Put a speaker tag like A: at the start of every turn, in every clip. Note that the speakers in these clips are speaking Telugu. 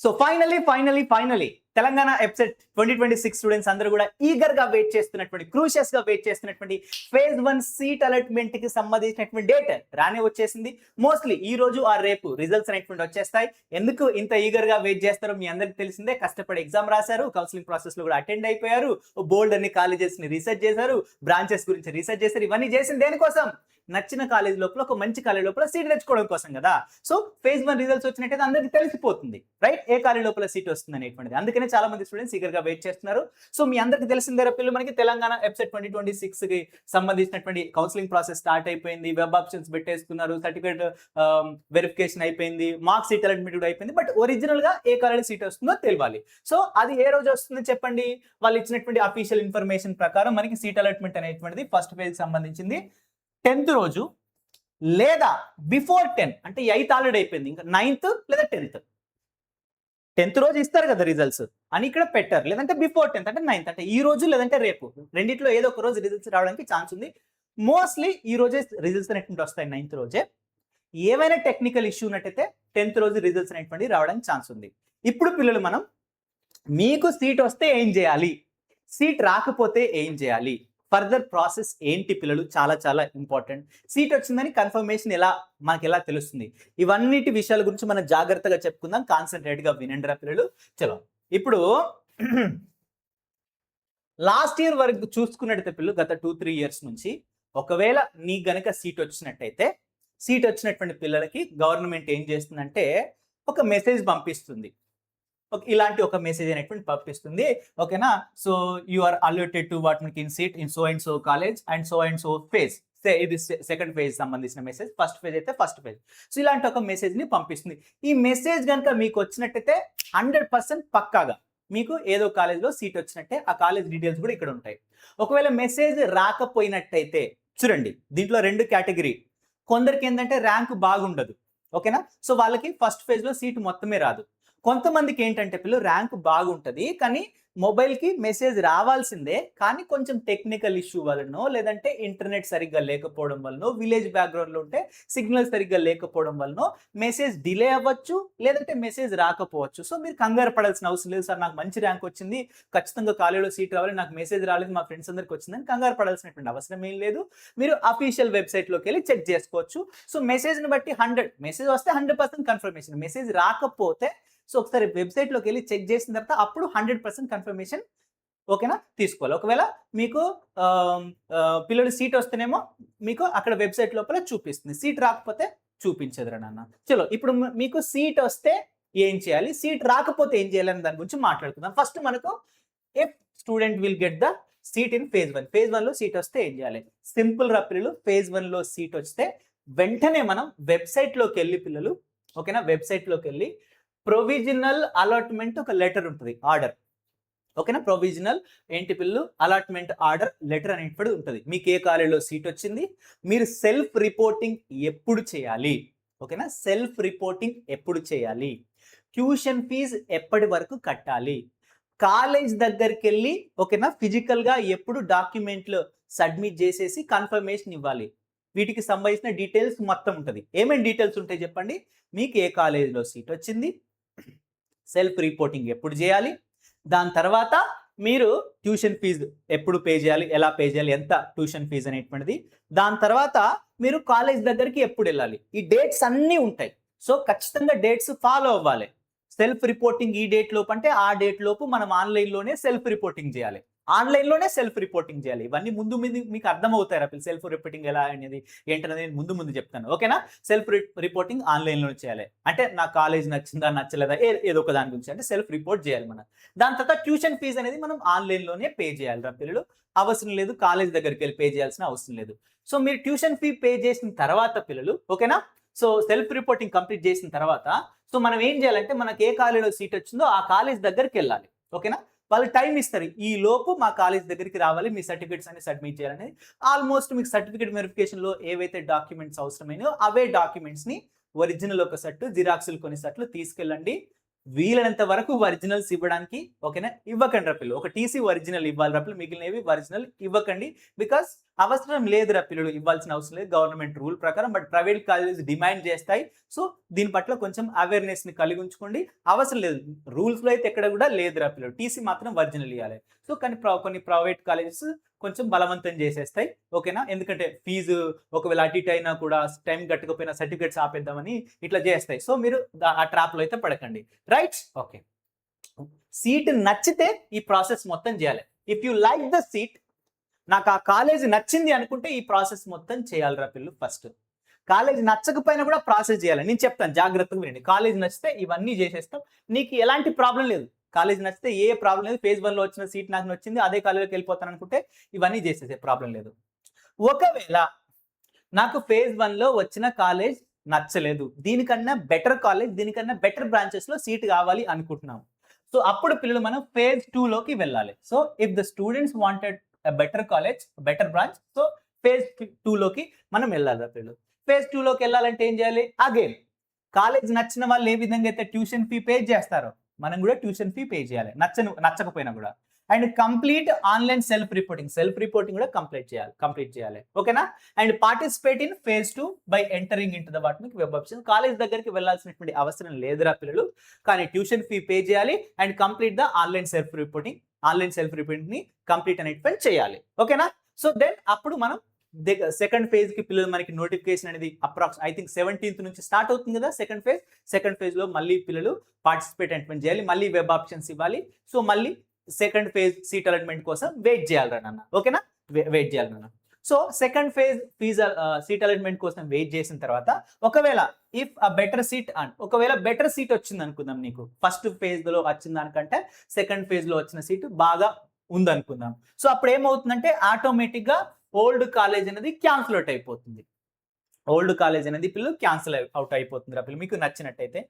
A: So finally Telangana EAPCET 2026 students అందరూ కూడా ఈగర్ గా వెయిట్ చేస్తున్నటువంటి క్రూషియస్ గా వెయిట్ చేస్తున్నటువంటి ఫేజ్ 1 సీట్ అలాట్మెంట్ కి సంబంధించినటువంటి డేట్ రానే వచ్చేసింది. మోస్ట్లీ ఈ రోజు ఆ రేపు రిజల్ట్స్ అనేటువంటి వచ్చేస్తాయి. ఎందుకు ఇంత ఈగర్ గా వెయిట్ చేస్తారో మీ అందరికి తెలిసిందే. కష్టపడి ఎగ్జామ్ రాశారు, కౌన్సిలింగ్ ప్రాసెస్ లో కూడా అటెండ్ అయిపోయారు, బోల్డ్ అన్ని కాలేజెస్ ని రీసెర్చ్ చేశారు, బ్రాంచెస్ గురించి రీసెర్చ్ చేశారు. ఇవన్నీ చేసింది దేనికోసం? నచ్చిన కాలేజ్ లోపల ఒక మంచి కాలేజ్ లోపల సీట్ తెచ్చుకోవడం కోసం కదా. సో ఫేజ్ 1 రిజల్ట్స్ వచ్చినట్టయితే అందరికి తెలిసిపోతుంది, రైట్, ఏ కాలేజ్ లోపల సీట్ వస్తుంది అనేటువంటిది. అందుకనే చాలా మంది స్టూడెంట్స్ ఈగర్ గా వెయిట్ చేస్తున్నారు. సో మీ అందరికి తెలిసిందే పిల్లలు, మనకి తెలంగాణ ఎప్సెట్ 2026 కి సంబంధించినటువంటి కౌన్సిలింగ్ ప్రాసెస్ స్టార్ట్ అయిపోయింది. వెబ్ ఆప్షన్స్ పెట్టేసుకున్నారు, సర్టిఫికేట్ వెరిఫికేషన్ అయిపోయింది, మార్క్ సీట్ అలాట్మెంట్ కూడా అయిపోయింది. బట్ ఒరిజినల్ గా ఏ కాలేజ్ సీట్ వస్తుందో తెలియాలి. సో అది ఏ రోజు వస్తుందో చెప్పండి. వాళ్ళు ఇచ్చినటువంటి అఫీషియల్ ఇన్ఫర్మేషన్ ప్రకారం మనకి సీట్ అలాట్మెంట్ అనేటువంటిది ఫస్ట్ ఫేజ్ సంబంధించింది 10th రోజు లేదా బిఫోర్ 10, అంటే 8th ఆల్రెడీ అయిపోయింది, ఇంకా 9th లేదా 10th రోజు ఇస్తారు కదా రిజల్ట్స్ అని ఇక్కడ పెట్టారు. లేదంటే బిఫోర్ 10th అంటే 9th, అంటే ఈ రోజు లేదంటే రేపు, రెండిట్లో ఏదో ఒక రోజు రిజల్ట్స్ రావడానికి ఛాన్స్ ఉంది. మోస్ట్లీ ఈ రోజే రిజల్ట్స్ అనేటువంటి వస్తాయి, 9th రోజే. ఏమైనా టెక్నికల్ ఇష్యూ ఉన్నట్టయితే 10th రోజు రిజల్ట్స్ అనేటువంటి రావడానికి ఛాన్స్ ఉంది. ఇప్పుడు పిల్లలు, మనం మీకు సీట్ వస్తే ఏం చేయాలి, సీట్ రాకపోతే ఏం చేయాలి, ఫర్దర్ ప్రాసెస్ ఏంటి పిల్లలు, చాలా చాలా ఇంపార్టెంట్. సీట్ వచ్చిందని కన్ఫర్మేషన్ మనకి ఎలా తెలుస్తుంది, ఇవన్నిటి విషయాల గురించి మనం జాగ్రత్తగా చెప్పుకుందాం. కాన్సన్ట్రేట్ గా వినండి రా పిల్లలు. చలో, ఇప్పుడు లాస్ట్ ఇయర్ వరకు చూసుకున్నట్టయితే పిల్లలు, గత 2-3 ఇయర్స్ నుంచి ఒకవేళ నీ గనక సీట్ వచ్చినట్టయితే, సీట్ వచ్చినటువంటి పిల్లలకి గవర్నమెంట్ ఏం చేస్తుందంటే ఒక మెసేజ్ పంపిస్తుంది. ఇలాంటి ఒక మెసేజ్ అనేటువంటి పంపిస్తుంది, ఓకేనా. So you are alerted to what మనకి in seat in so and so college and so phase. ఇది సెకండ్ ఫేజ్ సంబంధించిన మెసేజ్, ఫస్ట్ ఫేజ్ అయితే ఫస్ట్ ఫేజ్. సో ఇలాంటి ఒక మెసేజ్ ని పంపిస్తుంది. ఈ మెసేజ్ కనుక మీకు వచ్చినట్టయితే 100% పక్కాగా మీకు ఏదో కాలేజ్లో సీట్ వచ్చినట్టే. ఆ కాలేజ్ డీటెయిల్స్ కూడా ఇక్కడ ఉంటాయి. ఒకవేళ మెసేజ్ రాకపోయినట్టయితే చూడండి, దీంట్లో 2 కేటగిరీ. కొందరికి ఏంటంటే ర్యాంక్ బాగుండదు, ఓకేనా. సో వాళ్ళకి ఫస్ట్ ఫేజ్ లో సీట్ మొత్తమే రాదు. కొంతమందికి ఏంటంటే పిల్లలు ర్యాంక్ బాగుంటుంది, కానీ మొబైల్కి మెసేజ్ రావాల్సిందే, కానీ కొంచెం టెక్నికల్ ఇష్యూ వలనో, లేదంటే ఇంటర్నెట్ సరిగ్గా లేకపోవడం వలనో, విలేజ్ బ్యాక్గ్రౌండ్లో ఉంటే సిగ్నల్ సరిగ్గా లేకపోవడం వలనో మెసేజ్ డిలే అవ్వచ్చు, లేదంటే మెసేజ్ రాకపోవచ్చు. సో మీరు కంగారు పడాల్సిన అవసరం లేదు. సార్ నాకు మంచి ర్యాంక్ వచ్చింది, ఖచ్చితంగా కాలేజీలో సీట్ రావాలి, నాకు మెసేజ్ రాలేదు, మా ఫ్రెండ్స్ అందరికి వచ్చిందని కంగారు పడాల్సినటువంటి అవసరం ఏం లేదు. మీరు అఫీషియల్ వెబ్సైట్లోకి వెళ్ళి చెక్ చేసుకోవచ్చు. సో మెసేజ్ని బట్టి మెసేజ్ వస్తే 100% కన్ఫర్మేషన్, మెసేజ్ రాకపోతే సో ఒకసారి వెబ్సైట్లోకి వెళ్ళి చెక్ చేసిన తర్వాత అప్పుడు 100% కన్ఫర్మేషన్, ఓకేనా, తీసుకోవాలి. ఒకవేళ మీకు పిల్లలు సీట్ వస్తేనేమో మీకు అక్కడ వెబ్సైట్ లోపల చూపిస్తుంది, సీట్ రాకపోతే చూపించదురా నాన్న. చలో, ఇప్పుడు మీకు సీట్ వస్తే ఏం చేయాలి, సీట్ రాకపోతే ఏం చేయాలి అని దాని గురించి మాట్లాడుకుందాం. ఫస్ట్ మనకు if student will get the seat in phase 1, phase 1 లో సీట్ వస్తే ఏం చేయాలి? సింపుల్ రా పిల్లలు, ఫేజ్ 1 లో సీట్ వస్తే వెంటనే మనం వెబ్సైట్లోకి వెళ్ళి పిల్లలు, ఓకేనా, వెబ్సైట్లోకి వెళ్ళి ప్రొవిజనల్ అలాట్మెంట్ ఒక లెటర్ ఉంటుంది, ఆర్డర్, ఓకేనా. ప్రొవిజనల్ ఏంటి పిల్లలు, అలాట్మెంట్ ఆర్డర్ లెటర్ అనేటువంటి ఉంటుంది. మీకు ఏ కాలేజీలో సీట్ వచ్చింది, మీరు సెల్ఫ్ రిపోర్టింగ్ ఎప్పుడు చేయాలి, ఓకేనా, సెల్ఫ్ రిపోర్టింగ్ ఎప్పుడు చేయాలి, ట్యూషన్ ఫీజు ఎప్పటి వరకు కట్టాలి, కాలేజ్ దగ్గరికి వెళ్ళి, ఓకేనా, ఫిజికల్ గా ఎప్పుడు డాక్యుమెంట్లు సబ్మిట్ చేసేసి కన్ఫర్మేషన్ ఇవ్వాలి. వీటికి సంబంధించిన డీటెయిల్స్ మొత్తం ఉంటుంది. ఏమేమి డీటెయిల్స్ ఉంటాయి చెప్పండి? మీకు ఏ కాలేజీలో సీట్ వచ్చింది, సెల్ఫ్ రిపోర్టింగ్ ఎప్పుడు చేయాలి, దాని తర్వాత మీరు ట్యూషన్ ఫీజు ఎప్పుడు పే చేయాలి, ఎలా పే చేయాలి, ఎంత ట్యూషన్ ఫీజు అనేటువంటిది, దాని తర్వాత మీరు కాలేజ్ దగ్గరికి ఎప్పుడు వెళ్ళాలి, ఈ డేట్స్ అన్నీ ఉంటాయి. సో ఖచ్చితంగా డేట్స్ ఫాలో అవ్వాలి. సెల్ఫ్ రిపోర్టింగ్ ఈ డేట్ లోపు అంటే ఆ డేట్ లోపు మనం ఆన్లైన్లోనే సెల్ఫ్ రిపోర్టింగ్ చేయాలి, ఆన్లైన్లోనే సెల్ఫ్ రిపోర్టింగ్ చేయాలి. ఇవన్నీ ముందు మీకు అర్థమవుతాయి పిల్లలు, సెల్ఫ్ రిపోర్టింగ్ ఎలా అనేది ఏంటనేది ముందు చెప్తాను, ఓకేనా. సెల్ఫ్ రిపోర్టింగ్ ఆన్లైన్లోనే చేయాలి. అంటే నా కాలేజ్ నచ్చిందా నచ్చలేదా ఏదో ఒక దాని గురించి అంటే సెల్ఫ్ రిపోర్ట్ చేయాలి మనం. దాని తర్వాత ట్యూషన్ ఫీజు అనేది మనం ఆన్లైన్లోనే పే చేయాలి రా పిల్లలు, అవసరం లేదు కాలేజ్ దగ్గరికి వెళ్ళి పే చేయాల్సిన అవసరం లేదు. సో మీరు ట్యూషన్ ఫీ పే చేసిన తర్వాత పిల్లలు, ఓకేనా, సో సెల్ఫ్ రిపోర్టింగ్ కంప్లీట్ చేసిన తర్వాత సో మనం ఏం చేయాలంటే మనకి ఏ కాలేజీలో సీట్ వచ్చిందో ఆ కాలేజ్ దగ్గరికి వెళ్ళాలి, ఓకేనా. వాళ్ళు టైం ఇస్తారు, ఈ లోపు మా కాలేజ్ దగ్గరికి రావాలి, మీ సర్టిఫికేట్స్ అన్ని సబ్మిట్ చేయాలని. ఆల్మోస్ట్ మీకు సర్టిఫికేట్ వెరిఫికేషన్లో ఏవైతే డాక్యుమెంట్స్ అవసరమైనో అవే డాక్యుమెంట్స్ని, ఒరిజినల్ ఒక సెట్, జిరాక్సులు కొన్ని సెట్లు తీసుకెళ్ళండి. వీలైనంత వరకు ఒరిజినల్స్ ఇవ్వడానికి, ఓకేనా, ఇవ్వకండి రపిల్లు. ఒక టీసీ ఒరిజినల్ ఇవ్వాలి రపిల్లు, మిగిలినవి ఒరిజినల్ ఇవ్వకండి. బికాస్ అవసరం లేదురా పిల్లలు, ఇవ్వాల్సిన అవసరం లేదు గవర్నమెంట్ రూల్ ప్రకారం. బట్ ప్రైవేట్ కాలేజెస్ డిమాండ్ చేస్తాయి. సో దీని పట్ల కొంచెం అవేర్నెస్ ని కలిగి ఉంచుకోండి. అవసరం లేదు, రూల్స్ లో అయితే ఎక్కడ కూడా లేదురా పిల్లలు, టీసీ మాత్రం ఒరిజినల్ ఇవ్వాలి. సో కానీ కొన్ని ప్రైవేట్ కాలేజెస్ కొంచెం బలవంతం చేసేస్తాయి. ఓకేనా? ఎందుకంటే ఫీజు ఒకవేళ అటు ఇటు అయినా కూడా టైం కట్టకపోయినా సర్టిఫికేట్స్ ఆపేద్దామని ఇట్లా చేస్తాయి. సో మీరు ఆ ట్రాప్ లో అయితే పడకండి. రైట్? ఓకే. సీట్ నచ్చితే ఈ ప్రాసెస్ మొత్తం చేయాలి. If you like the seat, నాకు ఆ కాలేజ్ నచ్చింది అనుకుంటే ఈ ప్రాసెస్ మొత్తం చేయాలిరా పిల్లలు. ఫస్ట్ కాలేజ్ నచ్చకపోయినా కూడా ప్రాసెస్ చేయాలి. నేను చెప్తాను, జాగ్రత్తగా వినండి. కాలేజ్ నచ్చితే ఇవన్నీ చేసేస్తాం, నీకు ఎలాంటి ప్రాబ్లం లేదు. కాలేజ్ నచ్చితే ఏ ప్రాబ్లం లేదు. ఫేజ్ 1 లో వచ్చిన సీట్ నాకు నచ్చింది, అదే కాలేజ్కి వెళ్ళిపోతాను అనుకుంటే ఇవన్నీ చేసేసే ప్రాబ్లం లేదు. ఒకవేళ నాకు ఫేజ్ 1 లో వచ్చిన కాలేజ్ నచ్చలేదు, దీనికన్నా బెటర్ కాలేజ్, దీనికన్నా బెటర్ బ్రాంచెస్ లో సీట్ కావాలి అనుకుంటున్నాం. సో అప్పుడు పిల్లలు మనం ఫేజ్ 2 లోకి వెళ్ళాలి. So if the students wanted better college, better branch, so phase 2 లోకి మనం వెళ్ళాలి పిల్లలు. ఫేజ్ 2 లోకి వెళ్ళాలంటే ఏం చేయాలి? అగైన్ కాలేజ్ నచ్చిన వాళ్ళు ఏ విధంగా అయితే ట్యూషన్ ఫీ పే చేస్తారో మనం కూడా ట్యూషన్ ఫీ పే చేయాలి, నచ్చకపోయినా కూడా. And complete online self reporting కూడా కంప్లీట్ చేయాలి. ఓకేనా? And participate in phase 2 by entering in to the web option. College దగ్గరికి వెళ్ళాల్సినటువంటి అవసరం లేదురా పిల్లలు, కానీ ట్యూషన్ ఫీ పే చేయాలి and complete the online self reporting ని కంప్లీట్ అనేటువంటి చేయాలి. ఓకేనా? సో దెన్ అప్పుడు మనం సెకండ్ ఫేజ్ కి పిల్లలు మనకి నోటిఫికేషన్ అనేది ఐ థింక్ 17th నుంచి స్టార్ట్ అవుతుంది కదా సెకండ్ ఫేజ్ లో మళ్ళీ పిల్లలు పార్టిసిపేట్ అనేటువంటి చేయాలి, మళ్ళీ వెబ్ ఆప్షన్స్ ఇవ్వాలి. సో మళ్ళీ సెకండ్ ఫేజ్ సీట్ అలాట్మెంట్ కోసం వెయిట్ చేయాలి నాన్న. ఓకేనా? వెయిట్ చేయాలి నాన్న. So second phase seat allotment కోసం వెయిట్ చేసిన తర్వాత ఒకవేళ ఇఫ్ ఒకవేళ బెటర్ సీట్ వచ్చింది అనుకుందాం, నీకు ఫస్ట్ ఫేజ్ లో వచ్చిన దానికంటే సెకండ్ ఫేజ్ లో వచ్చిన సీట్ బాగా ఉందనుకుందాం. సో అప్పుడు ఏమవుతుందంటే ఆటోమేటిక్ గా ఓల్డ్ కాలేజ్ అనేది క్యాన్సిల్ అవుట్ అయిపోతుంది. పిల్లలు క్యాన్సిల్ అవుట్ అయిపోతుంది పిల్లలు మీకు నచ్చినట్టయితే.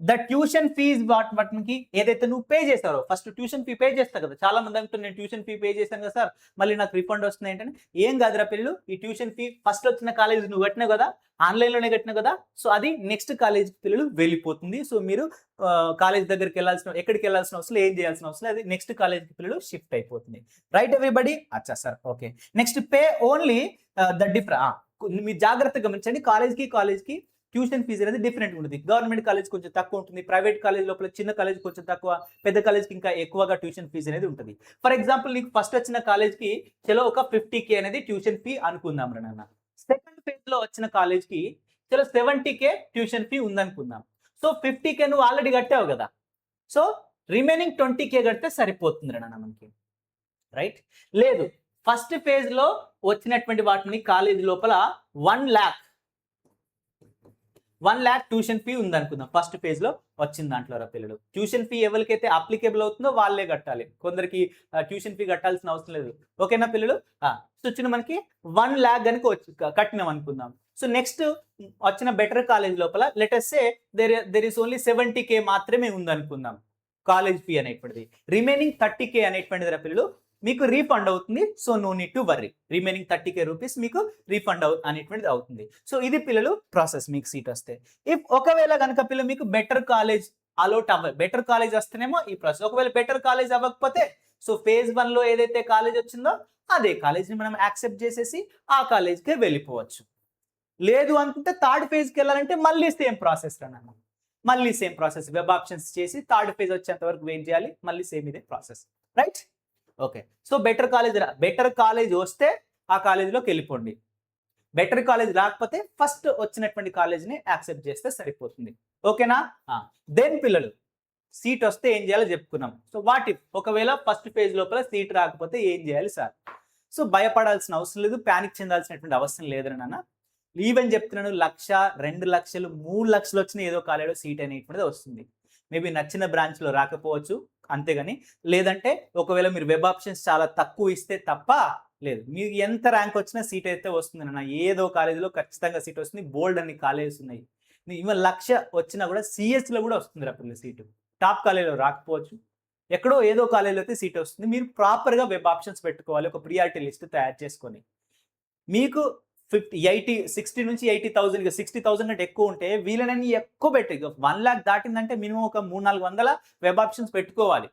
A: ద ట్యూషన్ ఫీజ్ వాటికి ఏదైతే నువ్వు పే చేస్తారో, ఫస్ట్ ట్యూషన్ ఫీ పే చేస్తావు కదా. చాలా మంది అంటున్నారు నేను ట్యూషన్ ఫీ పే చేశాను కదా సార్, మళ్ళీ నాకు రిఫండ్ వస్తుంది ఏంటంటే, ఏం కాదురా పిల్లలు, ఈ ట్యూషన్ ఫీ ఫస్ట్ వచ్చిన కాలేజ్ నువ్వు కట్టినావు కదా, ఆన్లైన్లోనే కట్టినావు కదా, సో అది నెక్స్ట్ కాలేజ్ పిల్లలు వెళ్ళిపోతుంది. సో మీరు కాలేజ్ దగ్గరికి ఎక్కడికి వెళ్ళాల్సిన అవసరం, ఏం చేయాల్సిన అవసరం, అది నెక్స్ట్ కాలేజ్ పిల్లలు షిఫ్ట్ అయిపోతుంది. Right everybody? అచ్చా sir, okay. Next pay only the మీరు జాగ్రత్తగా గమనించండి, కాలేజ్కి ట్యూషన్ ఫీజు అనేది డిఫరెంట్ ఉంటుంది. గవర్నమెంట్ కాలేజ్ కొంచెం తక్కువ ఉంటుంది, ప్రైవేట్ కాలేజ్ లోపల చిన్న కాలేజ్ కొంచెం తక్కువ, పెద్ద కాలేజ్కి ఇంకా ఎక్కువగా ట్యూషన్ ఫీజు అనేది ఉంటుంది. ఫర్ ఎగ్జాంపుల్ నీకు ఫస్ట్ వచ్చిన కాలేజ్కి చలో ఒక 50K అనేది ట్యూషన్ ఫీ అనుకుందాం రా నాన్న. సెకండ్ ఫేజ్ లో వచ్చిన కాలేజ్కి చలో 70K ట్యూషన్ ఫీ ఉందనుకుందాం. సో 50K నువ్వు ఆల్రెడీ కట్టావు కదా, సో రిమైనింగ్ 20K కడితే సరిపోతుంది రా నాన్న మనకి. రైట్? లేదు, ఫస్ట్ ఫేజ్ లో వచ్చినటువంటి వాటిని కాలేజ్ లోపల 1 lakh ట్యూషన్ ఫీ ఉందనుకుందాం. ఫస్ట్ ఫేజ్ లో వచ్చిన దాంట్లో పిల్లలు ట్యూషన్ ఫీ ఎవరికైతే అప్లికేబుల్ అవుతుందో వాళ్ళే కట్టాలి, కొందరికి ట్యూషన్ ఫీ కట్టాల్సిన అవసరం లేదు. ఓకేనా పిల్లలు? సో వచ్చిన మనకి 1 lakh కనుక కట్టినాం అనుకుందాం. సో నెక్స్ట్ వచ్చిన బెటర్ కాలేజ్ లోపల let's say there is only 70K మాత్రమే ఉందనుకుందాం కాలేజ్ ఫీ అనేటువంటిది. రిమైనింగ్ 30K అనేటువంటిది పిల్లలు మీకు రీఫండ్ అవుతుంది. So no need to worry, remaining 30K rupees మీకు రీఫండ్ అనేటువంటిది అవుతుంది. సో ఇది పిల్లలు ప్రాసెస్ మీకు సీట్ వస్తే. ఇఫ్ ఒకవేళ కనుక పిల్లలు మీకు బెటర్ కాలేజ్ బెటర్ కాలేజ్ వస్తేనేమో ఈ ప్రాసెస్. ఒకవేళ బెటర్ కాలేజ్ అవ్వకపోతే సో ఫేజ్ 1 లో ఏదైతే కాలేజ్ వచ్చిందో అదే కాలేజ్ని మనం యాక్సెప్ట్ చేసేసి ఆ కాలేజ్కే వెళ్ళిపోవచ్చు. లేదు అనుకుంటే థర్డ్ ఫేజ్కి వెళ్ళాలంటే మళ్ళీ సేమ్ ప్రాసెస్ రానమ్మా, మళ్ళీ సేమ్ ప్రాసెస్, వెబ్ ఆప్షన్స్ చేసి థర్డ్ ఫేజ్ వచ్చేంత వరకు వెయిట్ చేయాలి, మళ్ళీ సేమ్ ఇదే process. Right? Okay. So better college వస్తే ఆ కాలేజీలోకి వెళ్ళిపోండి, బెటర్ కాలేజ్ రాకపోతే ఫస్ట్ వచ్చినటువంటి కాలేజ్ని యాక్సెప్ట్ చేస్తే సరిపోతుంది. ఓకేనా? దెన్ పిల్లలు సీట్ వస్తే ఏం చేయాలో చెప్పుకున్నాం. సో వాట్ ఇఫ్ ఒకవేళ ఫస్ట్ ఫేజ్ లోపల సీట్ రాకపోతే ఏం చేయాలి సార్? సో భయపడాల్సిన అవసరం లేదు, ప్యానిక్ చెందాల్సినటువంటి అవసరం లేదు నాన్న. ఈవెన్ చెప్తున్నాను, 1,00,000, 2,00,000, 3,00,000 వచ్చిన ఏదో కాలేజీలో సీట్ అనేటువంటిది వస్తుంది. మేబీ నచ్చిన బ్రాంచ్లో రాకపోవచ్చు, అంతేగాని లేదంటే ఒకవేళ మీరు వెబ్ ఆప్షన్స్ చాలా తక్కువ ఇస్తే తప్ప లేదు, మీకు ఎంత ర్యాంక్ వచ్చినా సీట్ అయితే వస్తుంది నాన్న. ఏదో కాలేజీలో ఖచ్చితంగా సీట్ వస్తుంది, బోల్డ్ అన్ని కాలేజెస్ ఉన్నాయి. ఈవెన్ 1,00,000 వచ్చినా కూడా సిఎస్లో కూడా వస్తుంది పిల్లలు సీటు. టాప్ కాలేజీలో రాకపోవచ్చు, ఎక్కడో ఏదో కాలేజీలో అయితే సీట్ వస్తుంది. మీరు ప్రాపర్గా వెబ్ ఆప్షన్స్ పెట్టుకోవాలి, ఒక ప్రియారిటీ లిస్ట్ తయారు చేసుకొని. మీకు 60 నుంచి 80,000, 60,000 అంటే ఎక్కువ ఉంటే వీళ్ళని ఎక్కువ పెట్టి 1 lakh దాటిందంటే మినిమం ఒక 300-400 వెబ్ ఆప్షన్స్ పెట్టుకోవాలి,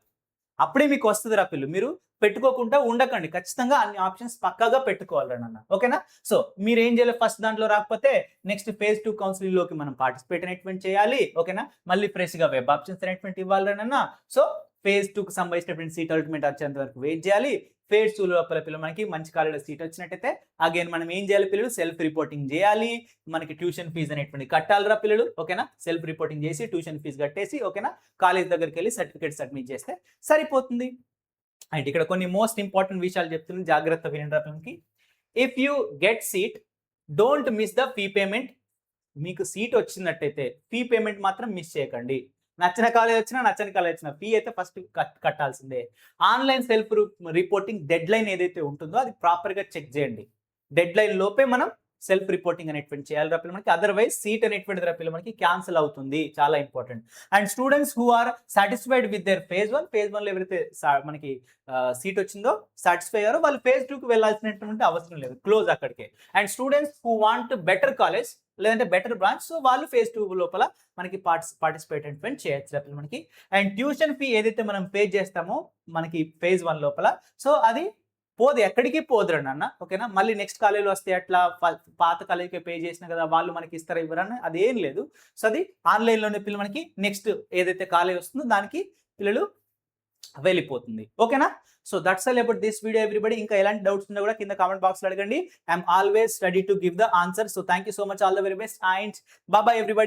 A: అప్పుడే మీకు వస్తుంది పిల్లలు. మీరు పెట్టుకోకుండా ఉండకండి. ఖచ్చితంగా అన్ని ఆప్షన్స్ పక్కాగా పెట్టుకోవాలన్న. ఓకేనా? సో మీరు ఏం చేయాలి, ఫస్ట్ దాంట్లో రాకపోతే నెక్స్ట్ ఫేజ్ 2 కౌన్సిలింగ్ లోకి మనం పార్టిసిపేట్ అనేటువంటి చేయాలి. ఓకేనా? మళ్ళీ ఫ్రెష్ గా వెబ్ ఆప్షన్స్ అనేటువంటి ఇవ్వాలన్న. సో ఫేజ్ 2 కి సంబంధించినటువంటి సీట్ అల్టిమేట్ వచ్చేంత వరకు వెయిట్ చేయాలి. ఫేజ్ 2 లోపల పిల్లలు మనకి మంచి కాలేజీలో సీట్ వచ్చినట్టయితే అగైన్ మనం ఏం చేయాలి పిల్లలు, సెల్ఫ్ రిపోర్టింగ్ చేయాలి. మనకి ట్యూషన్ ఫీజు అనేటువంటి కట్టాలిరా పిల్లలు. ఓకేనా? సెల్ఫ్ రిపోర్టింగ్ చేసి ట్యూషన్ ఫీజు కట్టేసి ఓకేనా కాలేజ్ దగ్గరికి వెళ్ళి సర్టిఫికేట్ సబ్మిట్ చేస్తే సరిపోతుంది. అండ్ ఇక్కడ కొన్ని మోస్ట్ ఇంపార్టెంట్ విషయాలు చెప్తున్నాను, జాగ్రత్త వినండి పిల్లలకి. If you get seat don't miss the fee payment. మీకు సీట్ వచ్చినట్టయితే ఫీ పేమెంట్ మాత్రం మిస్ చేయకండి. నచ్చిన కాలేజ్ వచ్చినా నచ్చని కాలేజ్ వచ్చినా ఫీ అయితే ఫస్ట్ కట్టాల్సిందే. Online self reporting dead line ఏదైతే ఉంటుందో అది ప్రాపర్గా చెక్ చేయండి. డెడ్ లైన్ లోపే మనం సెల్ఫ్ రిపోర్టింగ్ అనేటువంటి చేయాలి రా పిల్లలకి. అదర్వైజ్ సీట్ అనేటువంటిది రా పిల్లలకి క్యాన్సిల్ అవుతుంది. చాలా important. And students who are satisfied with their phase 1, phase 1 లో ఎవరైతే మనకి సీట్ వచ్చిందో సాటిస్ఫై అయ్యారో వాళ్ళు ఫేజ్ 2 కి వెళ్ళాల్సినటువంటి అవసరం లేదు, క్లోజ్ అక్కడికే. And students who want better college లేదంటే బెటర్ బ్రాంచ్, సో వాళ్ళు ఫేజ్ 2 లోపల మనకి పార్టిసిపేట్ అనేటువంటి చేయొచ్చు మనకి. అండ్ ట్యూషన్ ఫీ ఏదైతే మనం పే చేస్తామో మనకి ఫేజ్ 1 లోపల, సో అది పోదు, ఎక్కడికి పోదురు నాన్న. ఓకేనా? మళ్ళీ నెక్స్ట్ కాలేజీలో వస్తే అట్లా పాత కాలేజీకి పే చేసిన కదా వాళ్ళు మనకి ఇస్తారా ఇవ్వరని అదేం లేదు. సో అది ఆన్లైన్లోనే పిల్లలు మనకి నెక్స్ట్ ఏదైతే కాలేజ్ వస్తుందో దానికి పిల్లలు వెళ్ళిపోతుంది. ఓకేనా? So that's all about this video everybody. ఇంకా ఎలాంటి డౌట్స్ ఉన్నా కూడా కింద కామెంట్ బాక్స్ లో అడగండి. I'm always ready to give the answer. So thank you so much, all the very best and bye bye everybody.